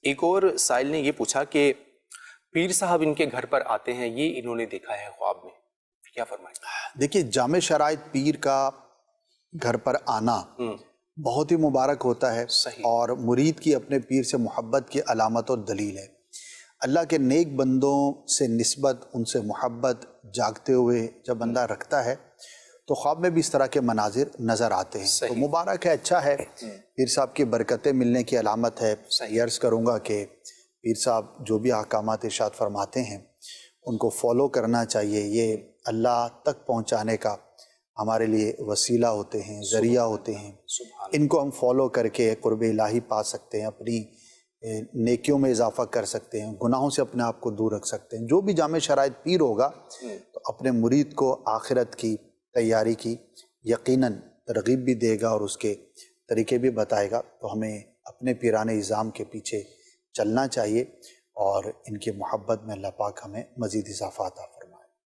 ایک اور سائل نے یہ پوچھا کہ پیر صاحب ان کے گھر پر آتے ہیں، یہ انہوں نے دیکھا ہے خواب میں، کیا فرمائیں؟ دیکھیے جامع شرائط پیر کا گھر پر آنا بہت ہی مبارک ہوتا ہے، اور مرید کی اپنے پیر سے محبت کی علامت اور دلیل ہے۔ اللہ کے نیک بندوں سے نسبت، ان سے محبت جاگتے ہوئے جب بندہ رکھتا ہے تو خواب میں بھی اس طرح کے مناظر نظر آتے ہیں، تو مبارک ہے، اچھا ہے، پیر صاحب کی برکتیں ملنے کی علامت ہے۔ یہ عرض کروں گا کہ پیر صاحب جو بھی احکامات ارشاد فرماتے ہیں ان کو فالو کرنا چاہیے، یہ اللہ تک پہنچانے کا ہمارے لیے وسیلہ ہوتے ہیں، ذریعہ ہوتے ہیں، ان کو ہم فالو کر کے قرب الہی پا سکتے ہیں، اپنی نیکیوں میں اضافہ کر سکتے ہیں، گناہوں سے اپنے آپ کو دور رکھ سکتے ہیں۔ جو بھی جامع شرائط پیر ہوگا تو اپنے مرید کو آخرت کی تیاری کی یقیناً ترغیب بھی دے گا اور اس کے طریقے بھی بتائے گا، تو ہمیں اپنے پیران نظام کے پیچھے چلنا چاہیے، اور ان کی محبت میں اللہ پاک ہمیں مزید اضافہ عطا فرمائے۔